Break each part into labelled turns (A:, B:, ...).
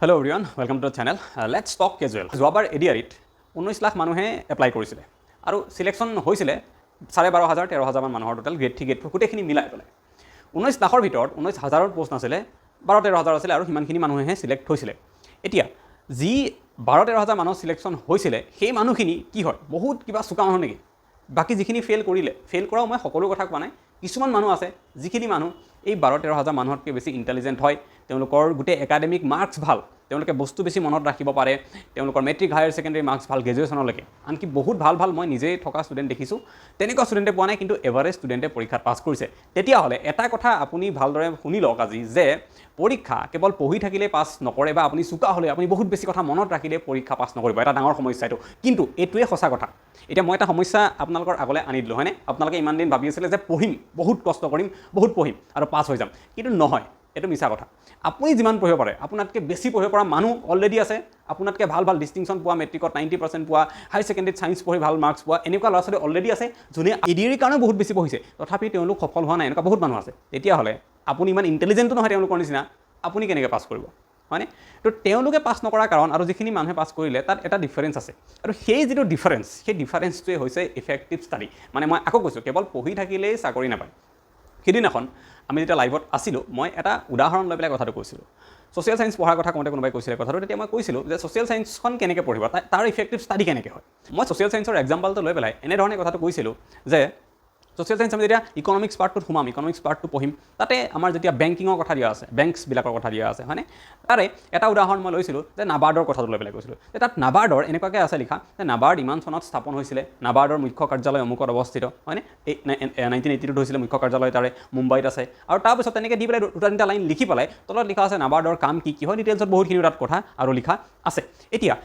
A: Hello' everyone, welcome to the channel. Let's talk casual. যোৱাবাৰ এডিআৰিত 19 লাখ মানুহে apply কৰিছিলে আৰু চিলেকশ্যন হৈছিলে 12,500 13,000 মানুহৰ টোটেল গ্ৰেড 3 গ্ৰেড 4 গোটেইখিনি মিলাই পেলাই। 19 লাখৰ ভিতৰত 19,000 পষ্ট নাছিলে, 12-13,000 আছিলে আৰু সিমানখিনি মানুহে চিলেক্ট হৈছিলে। এতিয়া যি 12-13,000 মানুহ চিলেকশ্যন হৈছিলে সেই মানুহখিনি কি হয়, বহুত কিবা চোকা মানুহ নেকি? বাকী যিখিনি ফেইল কৰিলে, ফেইল কৰাও মই সকলো কথা কোৱা নাই, কিছুমান মানুহ আছে যিখিনি মানুহ এই 12-13,000 মানুহতকৈ বেছি ইণ্টেলিজেণ্ট হয়, তেওঁলোকৰ গোটেই একাডেমিক মাৰ্কছ ভাল, তেওঁলোকে বস্তু বেছি মনত ৰাখিব পাৰে, তেওঁলোকৰ মেট্ৰিক হায়াৰ ছেকেণ্ডেৰী মাৰ্কছ ভাল গ্ৰেজুৱেশ্যনলৈকে, আনকি বহুত ভাল মই নিজেই থকা ষ্টুডেণ্ট দেখিছোঁ। তেনেকুৱা ষ্টুডেণ্টে পোৱা নাই, কিন্তু এভাৰেজ ষ্টুডেণ্টে পৰীক্ষাত পাছ কৰিছে। তেতিয়াহ'লে এটা কথা আপুনি ভালদৰে শুনি লওক আজি, যে পৰীক্ষা কেৱল পঢ়ি থাকিলেই পাছ নকৰে বা আপুনি চোকা হ'লে, আপুনি বহুত বেছি কথা মনত ৰাখিলে পৰীক্ষা পাছ নকৰিব। এটা ডাঙৰ সমস্যা এইটো, কিন্তু এইটোৱে সঁচা কথা। এতিয়া মই এটা সমস্যা আপোনালোকৰ আগলৈ আনি দিলোঁ, হয়নে? আপোনালোকে ইমান দিন ভাবি আছিলে যে পঢ়িম, বহুত কষ্ট কৰিম, বহুত পঢ়িম আৰু পাছ হৈ যাম, কিন্তু নহয়, এইটো মিছা কথা। আপুনি যিমান পঢ়িব পাৰে, আপোনাতকৈ বেছি পঢ়িব পৰা মানুহ অলৰেডি আছে। আপোনাতকৈ ভাল ডিষ্টিংশ্যন পোৱা, মেট্ৰিকত 90% পোৱা, হায়াৰ ছেকেণ্ডেৰীত ছায়েন্স পঢ়ি ভাল মাৰ্কছ পোৱা, এনেকুৱা ল'ৰা ছোৱালী অলৰেডি আছে যোনে এডিআৰিৰ কাৰণেও বহুত বেছি পঢ়িছে, তথাপি তেওঁলোক সফল হোৱা নাই। এনেকুৱা বহুত মানুহ আছে। তেতিয়াহ'লে আপুনি ইমান ইণ্টেলিজেণ্টো নহয় তেওঁলোকৰ নিচিনা, আপুনি কেনেকৈ পাছ কৰিব, হয়নে? তো তেওঁলোকে পাছ নকৰাৰ কাৰণ আৰু যিখিনি মানুহে পাছ কৰিলে তাত এটা ডিফাৰেঞ্চ আছে, আৰু সেই যিটো ডিফাৰেঞ্চ, সেই ডিফাৰেঞ্চটোৱে হৈছে ইফেক্টিভ ষ্টাডি। মানে মই আকৌ কৈছোঁ, কেৱল পঢ়ি থাকিলেই চাকৰি নাপায়। সেইদিনাখন আমি যেতিয়া লাইভত আছিলোঁ, মই এটা উদাহৰণ লৈ পেলাই কথাটো কৈছিলোঁ। ছ'চিয়েল ছায়েন্স পঢ়াৰ কথা কওঁতে কোনোবাই কৈছিলে কথাটো, তেতিয়া মই কৈছিলোঁ যে ছ'চিয়েল ছায়েন্সখন কেনেকৈ পঢ়িব, তাৰ ইফেক্টিভ ষ্টাডি কেনেকৈ হয়। মই ছ'চিয়েল ছায়েন্সৰ এক্সাম্পলটো লৈ পেলাই এনেধৰণে কথাটো কৈছিলোঁ যে ছ'চিয়েল ছায়েন্স আমি যেতিয়া ইকনমিক্স পাৰ্টটোত সোমাম, ইকনমিক্স পাৰ্টটো পঢ়িম, তাতে আমাৰ যেতিয়া বেংকিঙৰ কথা দিয়া আছে, বেংকছবিলাকৰ কথা দিয়া আছে, হয়নে? তাৰে এটা উদাহৰণ মই লৈছিলোঁ যে নাবাৰ্ডৰ কথাটো লৈ পেলাই কৈছিলোঁ যে তাত নাবাৰ্ডৰ এনেকুৱাকৈ আছে লিখা যে নাবাৰ্ড ইমান চনত স্থাপন হৈছিলে, নাবাৰ্ডৰ মুখ্য কাৰ্যালয় অমুকত অৱস্থিত, হয়নে? 1982 হৈছিলে মুখ্য কাৰ্যালয় তাৰে মুম্বাইত আছে। আৰু তাৰপিছত তেনেকৈ দি পেলাই দুটা তিনিটা লাইন লিখি পেলাই তলত লিখা আছে নাবাৰ্ডৰ কাম কি হয়, ডিটেইলছত বহুতখিনি তাত কথা আৰু লিখা আছে। এতিয়া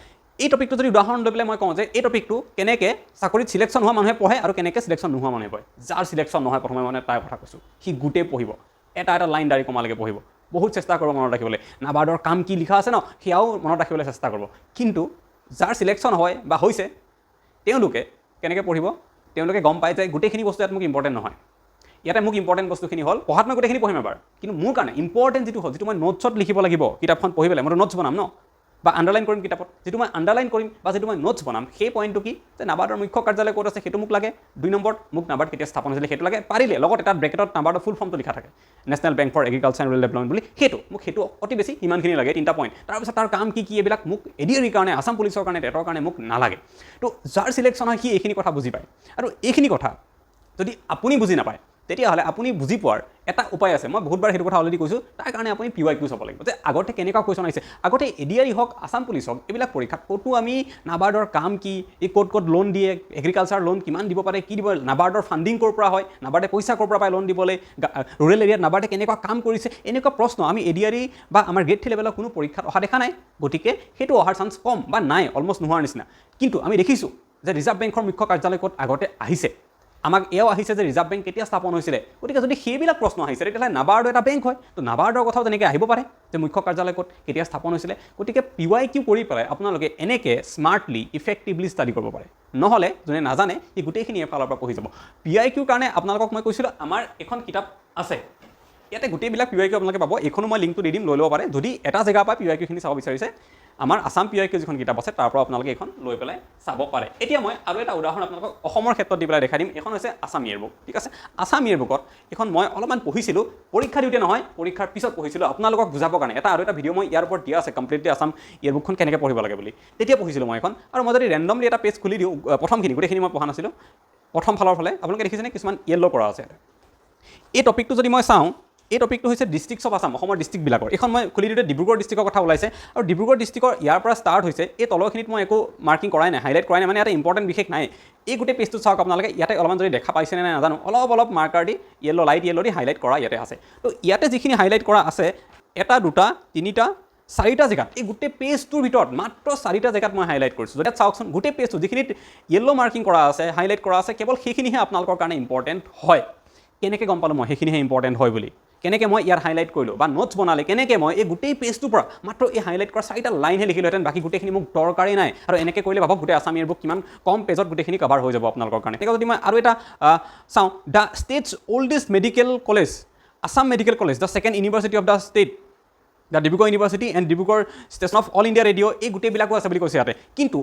A: এই টপিকটো যদি উদাহৰণ লৈ পেলাই মই কওঁ যে এই টপিকটো কেনেকৈ চাকৰিত চিলেকশ্যন হোৱা মানুহে পঢ়ে আৰু কেনেকৈ চিলেকশ্যন নোহোৱা মানুহে পঢ়ে। যাৰ চিলেকশ্যন নহয় প্ৰথমে মানে তাৰ কথা কৈছোঁ, সি গোটেই পঢ়িব, এটা লাইন দাড়ি কমালৈকে পঢ়িব, বহুত চেষ্টা কৰিব মনত ৰাখিবলৈ। নাবাৰ্ডৰ কাম কি লিখা আছে ন, সেয়াও মনত ৰাখিবলৈ চেষ্টা কৰিব। কিন্তু যাৰ চিলেকশ্যন হয় বা হৈছে, তেওঁলোকে কেনেকৈ পঢ়িব, তেওঁলোকে গম পায় যে গোটেইখিনি বস্তু ইয়াত মোক ইম্পৰ্টেণ্ট নহয়। ইয়াতে মোক ইম্পৰ্টেণ্ট বস্তুখিনি হ'ল, পঢ়াত মই গোটেইখিনি পঢ়িম এবাৰ, কিন্তু মোৰ কাৰণে ইম্পৰ্টেণ্ট যিটো হ'ল, যিটো মই নোটছত লিখিব লাগিব, কিতাপখন পঢ়ি পেলাই মইতো নোটছ বনাম ন, বা আণ্ডাৰলাইন কৰিম কিতাপত, যিটো মই আণ্ডাৰলাইন কৰিম বা যিটো মই নোটছ বনাম, সেই পইণ্টটো কি যে নাবাৰ্ডৰ মুখ্য কাৰ্যালয় ক'ত আছে সেইটো মোক লাগে। 2 নম্বৰত মোক নাবাৰ্ড কেতিয়া স্থাপন হৈছিলে সেইটো লাগে, পাৰিলে লগত এটা ব্ৰেকেটত নাবাৰ্ডৰ ফুল ফৰ্মটো লিখা থাকে, national bank for agriculture and rural development বুলি, সেইটো অতি বেছি সিমানখিনি লাগে, 3টা পইণ্ট। তাৰপিছত তাৰ কাম কি এইবিলাক মোক এডিআৰিৰ কাৰণে, আছাম পুলিচৰ কাৰণে, টেটৰ কাৰণে মোক নালাগে। তো যাৰ চিলেকশ্যন হয় সি এইখিনি কথা বুজি পায়, আৰু এইখিনি কথা যদি আপুনি বুজি নাপায়, তেতিয়াহ'লে আপুনি বুজি পোৱাৰ এটা উপায় আছে। মই বহুতবাৰ সেইটো কথা অলৰেডি কৈছোঁ। তাৰ কাৰণে আপুনি PYQ চাব লাগিব, যে আগতে কেনেকুৱা কুৱেশ্যন আহিছে, আগতে এডিআৰি হওক, আছাম পুলিচ হওক, এইবিলাক পৰীক্ষাত ক'তো আমি নাবাৰ্ডৰ কাম কি, এই ক'ত লোন দিয়ে, এগ্ৰিকালচাৰ লোন কিমান দিব পাৰে, কি দিব, নাবাৰ্ডৰ ফাণ্ডিং ক'ৰ পৰা হয়, নাবাৰ্ডে পইচা ক'ৰ পৰা পায় লোন দিবলৈ, ৰুৰেল এৰিয়াত নাবাৰ্ডে কেনেকুৱা কাম কৰিছে, এনেকুৱা প্ৰশ্ন আমি এডিআৰি বা আমাৰ গ্ৰেড 3 লেভেলৰ কোনো পৰীক্ষাত অহা দেখা নাই। গতিকে সেইটো অহাৰ চান্স কম বা নাই, অলমষ্ট নোহোৱাৰ নিচিনা। কিন্তু আমি দেখিছোঁ যে ৰিজাৰ্ভ বেংকৰ মুখ্য কাৰ্যালয় ক'ত আগতে আহিছে, আমাক এয়াও আহিছে যে ৰিজাৰ্ভ বেংক কেতিয়া স্থাপন হৈছিলে। গতিকে যদি সেইবিলাক প্ৰশ্ন আহিছে, তেতিয়াহ'লে নাবাৰ্ডো এটা বেংক হয়, তো নাবাৰ্ডৰ কথাও তেনেকৈ আহিব পাৰে যে মুখ্য কাৰ্যালয় ক'ত, কেতিয়া স্থাপন হৈছিলে। গতিকে PYQ কৰি পেলাই আপোনালোকে এনেকৈ স্মাৰ্টলি ইফেক্টিভলি ষ্টাডি কৰিব পাৰে। নহ'লে যোনে নাজানে সি গোটেইখিনি এফালৰ পৰা পঢ়ি যাব। PYQৰ কাৰণে আপোনালোকক মই কৈছিলোঁ আমাৰ এখন কিতাপ আছে, ইয়াতে গোটেইবিলাক PYQ আপোনালোকে পাব। এইখনো মই লিংকটো দি দিম, লৈ ল'ব পাৰে যদি এটা জেগাৰ পৰা PYQখিনি চাব বিচাৰিছে। আমাৰ আছাম PYQ যিখন কিতাপ আছে তাৰ পৰা আপোনালোকে এইখন লৈ পেলাই চাব পাৰে। এতিয়া মই আৰু এটা উদাহৰণ আপোনালোকক অসমৰ ক্ষেত্ৰত দি পেলাই দেখাই দিম। এখন হৈছে আছাম ইয়েৰ বুক, ঠিক আছে? আছাম ইয়েৰ বুকত এখন মই অলপমান পঢ়িছিলোঁ, পৰীক্ষা দিওঁতে নহয়, পৰীক্ষাৰ পিছত পঢ়িছিলোঁ আপোনালোকক বুজাবৰ কাৰণে। আৰু এটা ভিডিঅ' মই ইয়াৰ ওপৰত দিয়া আছে কমপ্লিটলি, আছাম ইয়েৰ বুকখন কেনেকৈ পঢ়িব লাগে বুলি। তেতিয়া পঢ়িছিলোঁ মই এখন। আৰু মই যদি ৰেণ্ডমলি এটা পেজ খুলি দিওঁ, প্ৰথমখিনি গোটেইখিনি মই পঢ়া নাছিলোঁ, প্ৰথম ফালৰ ফালে আপোনালোকে দেখিছেনে কিছুমান য়েল্ল' কৰা আছে। এই টপিকটো যদি মই চাওঁ, এই টপিকটো হৈছে ডিষ্ট্ৰিক্টছ অফ আছাম, অসমৰ ডিষ্ট্ৰিক্টবিলাকৰ। এইখন মই খুলি দিওঁতে ডিব্ৰুগড় ডিষ্ট্ৰিক্টৰ কথা ওলাইছে, আৰু ডিব্ৰুগড় ডিষ্ট্ৰিক্টৰ ইয়াৰ পৰা ষ্টাৰ্ট হৈছে। এই তলৰখিনিত মই একো মাৰ্কিং কৰাই নাই, হাইলাইট কৰাই নাই, মানে ইয়াতে ইম্পৰ্টেণ্ট বিশেষ নাই। এই গোটেই পেজটো চাওক আপোনালোকে, ইয়াতে অলপমান যদি দেখা পাইছেনে নাই নাজানো, অলপ মাৰ্কাৰ দি লাইট য়েল্ল' দি হাইলাইট কৰা ইয়াতে আছে। তো ইয়াতে যিখিনি হাইলাইট কৰা আছে, 1 2 3 4টা জেগাত, এই গোটেই পেজটোৰ ভিতৰত মাত্ৰ 4টা জেগাত মই হাইলাইট কৰিছোঁ। যেতিয়া চাওকচোন গোটেই পেজটো যিখিনিত য়েল্ল' মাৰ্কিং কৰা আছে, হাইলাইট কৰা আছে, কেৱল সেইখিনিহে আপোনালোকৰ কাৰণে ইম্পৰ্টেণ্ট হয়। কেনেকৈ গম পালোঁ মই সেইখিনিহে ইম্পৰ্টেণ্ট হয় বুলি, কেনেকৈ মই ইয়াৰ হাইলাইট কৰিলোঁ বা নোটছ বনালে, কেনেকৈ মই এই গোটেই পেজটোৰ পৰা মাত্ৰ এই হাইলাইট কৰা 4টা লাইনহে লিখিলোহেঁতেন, বাকী গোটেইখিনি মোক দৰকাৰেই নাই। আৰু এনেকৈ কৰিলে ভাবক গোটেই আছাম ইয়েৰ বুক কিমান কম পেজত গোটেইখিনি কভাৰ হৈ যাব আপোনালোকৰ কাৰণে। তেনেকৈ যদি মই আৰু এটা চাওঁ, the states oldest medical college, Assam medical college, the second university of the state, the Dibrugarh university and Dibrugarh station of all India radio' এই গোটেইবিলাকো আছে বুলি কৈছে ইয়াতে। কিন্তু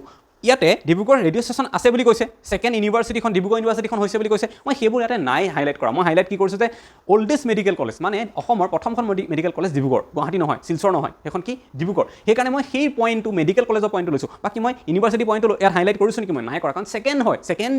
A: ইয়াতে ডিব্ৰুগড় ৰেডিঅ' ষ্টেচন আছে বুলি কৈছে, ছেকেণ্ড ইউনিভাৰ্চিটিখন ডিব্ৰুগড় ইউনিভাৰ্চিটিখন হৈছে বুলি কৈছে। মই সেইবোৰ ইয়াতে নাই হাইলাইট কৰা। মই হাইলাইট কি কৰিছোঁ যে অল্ডেষ্ট মেডিকেল কলেজ, মানে অসমৰ প্ৰথমখন মেডিকেল কলেজ ডিব্ৰুগড়, গুৱাহাটী নহয়, শিলচৰ নহয়, সেইখন কি ডিব্ৰুগড়। সেইকাৰণে মই সেই পইণ্টটো মেডিকেল কলেজৰ পইণ্টটো লৈছোঁ। বাকী মই ইউনিভাৰ্চিটি পইণ্টটো ইয়াত হাইলাইট কৰিছোঁ নেকি? মই নাই কৰা, কাৰণ ছেকেণ্ড হয়, ছেকেণ্ড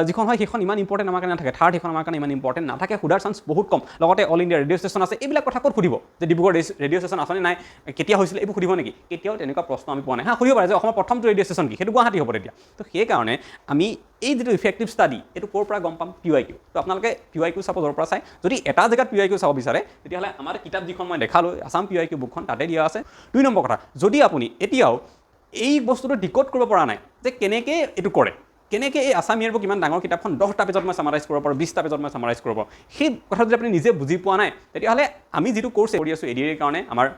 A: যিখন হয় সেইখন ইমান ইম্পৰ্টেণ্ট আমাৰ কাৰণে নাথাকে, থাৰ্ড সেইখন আমাৰ কাৰণে ইমান ইম্পৰ্টেণ্ট নাথাকে, সোধাৰ চান্স বহুত কম। লগতে অল ইণ্ডিয়া ৰেডিঅ' ষ্টেচন আছে, এইবিলাক কথা ক'ত সুধিব যে ডিব্ৰুগড় ৰেডিঅ' ষ্টেচন আছেনে নাই, কেতিয়া হৈছিলে, এইবোৰ সুধিব নেকি? কেতিয়াও তেনেকুৱা প্ৰশ্ন আমি পোৱা নাই। হা, সুধিব পাৰে যে অসমৰ প্ৰথমটো ৰেডিঅ' ষ্টেচন কি, সেইটো গুৱাহাটী হ'ব তেতিয়া। তো সেইকাৰণে আমি এই যিটো ইফেক্টিভ ষ্টাডি এইটো ক'ৰ পৰা গম পাম? PYQ। তো আপোনালোকে PYQ চাব য'ৰ পৰা চাই। যদি এটা জেগাত PYQ চাব বিচাৰে তেতিয়াহ'লে আমাৰ কিতাপ যিখন মই দেখালোঁ আছাম PYQ বুকখন, তাতে দিয়া আছে। 2 নম্বৰ কথা, যদি আপুনি এতিয়াও এই বস্তুটো ডিক'ড কৰিব পৰা নাই যে কেনেকৈ এইটো কৰে, কেনেকৈ এই আছাম ইয়েৰ বুক ইমান ডাঙৰ কিতাপখন 10টা পেজত মই চামাৰাইজ কৰিব পাৰোঁ, 20টা পেজত মই চামাৰাইজ কৰিব পাৰোঁ, সেই কথা যদি আপুনি নিজে বুজি পোৱা নাই, তেতিয়াহ'লে আমি যিটো কোৰ্চ কৰি আছোঁ ADR কাৰণে, আমাৰ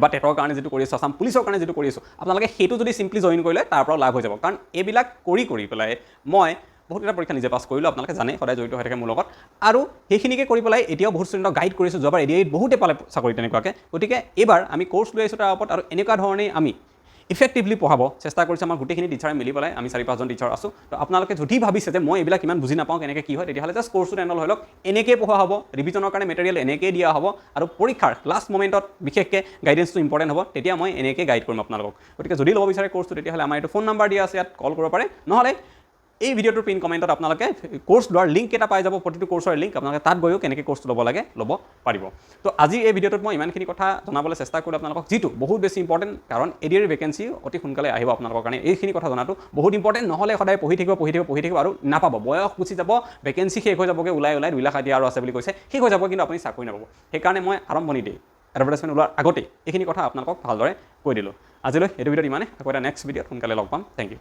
A: বা টেটৰ কাৰণে যিটো কৰি আছোঁ, আছাম পুলিচৰ কাৰণে যিটো কৰি আছোঁ, আপোনালোকে সেইটো যদি চিম্পলি জইন কৰিলে তাৰ পৰাও লাভ হৈ যাব। কাৰণ এইবিলাক কৰি পেলাই মই বহুতকেইটা পৰীক্ষা নিজে পাছ কৰিলোঁ, আপোনালোকে জানে, সদায় জড়িত হৈ থাকে মোৰ লগত। আৰু সেইখিনিকে কৰি পেলাই এতিয়াও বহুত ষ্টুডেণ্টক গাইড কৰিছোঁ। যোৱাবাৰ ADR বহুতে পালে চাকৰি তেনেকুৱাকৈ। গতিকে এইবাৰ আমি কোৰ্চ লৈ আহিছোঁ তাৰ ওপৰত, আৰু এনেকুৱা ধৰণেই আমি ইফেক্টিভলি পঢ়াব চেষ্টা কৰিছে আমাৰ গোটেইখিনি টিচাৰে মিলি পেলাই। আমি 4-5জন টিচাৰ আছোঁ। তো আপোনালোকে যদি ভাবিছে যে মই এইবিলাক ইমান বুজি নাপাওঁ কেনেকৈ কি হয়, তেতিয়াহ'লে জাষ্ট কোৰ্চটো এনৰল হৈ লওক। এনেকৈ পঢ়োৱা হ'ব, ৰিভিজনৰ কাৰণে মেটেৰিয়েল এনেকৈ দিয়া হ'ব, আৰু পৰীক্ষাৰ লাষ্ট মমেণ্টত বিশেষকৈ গাইডেন্সটো ইম্পৰ্টেণ্ট হ'ব, তেতিয়া মই এনেকৈ গাইড কৰিম আপোনালোকক। গতিকে যদি ল'ব বিচাৰে কোৰ্চটো, তেতিয়াহ'লে আমাৰ এইটো ফোন নাম্বাৰ দিয়া আছে, ইয়াত কল কৰিব পাৰে। নহ'লে এই ভিডিঅ'টোৰ পিন কমেণ্টত আপোনালোকে কোৰ্চ লোৱাৰ লিংক এটা পাই যাব, প্ৰতিটো কোৰ্চৰ লিংক। আপোনালোকে তাত গৈও কেনেকৈ কোৰ্চটো ল'ব লাগে ল'ব পাৰিব। তো আজি এই ভিডিঅ'টোত মই ইমানখিনি কথা জনাবলৈ চেষ্টা কৰিলোঁ আপোনালোকক, যিটো বহুত বেছি ইম্পৰ্টেণ্ট, কাৰণ ADR ভেকেঞ্চি অতি সোনকালে আহিব আপোনালোকৰ কাৰণে। এইখিনি কথা জনাটো বহুত ইম্পৰ্টেণ্ট, নহ'লে সদায় পঢ়ি থাকিব আৰু নাপাব। বয়স গুচি যাব, ভেকেঞ্চি শেষ হৈ যাবগৈ, ওলাই 2 লাখ এতিয়া আৰু আছে বুলি কৈছে, শেষ হৈ যাব, কিন্তু আপুনি চাকৰি নাপাব। সেইকাৰণে মই আৰম্ভণিতেই এডভাৰটাইজমেণ্ট ওলোৱাৰ আগতেই এইখিনি কথা আপোনালোকক ভালদৰে কৈ দিলোঁ। আজিলৈ এইটো ভিডিঅ'ত ইমানে। আকৌ এটা নেক্সট ভিডিঅ'ত সোনকালে লগ পাম। Thank U.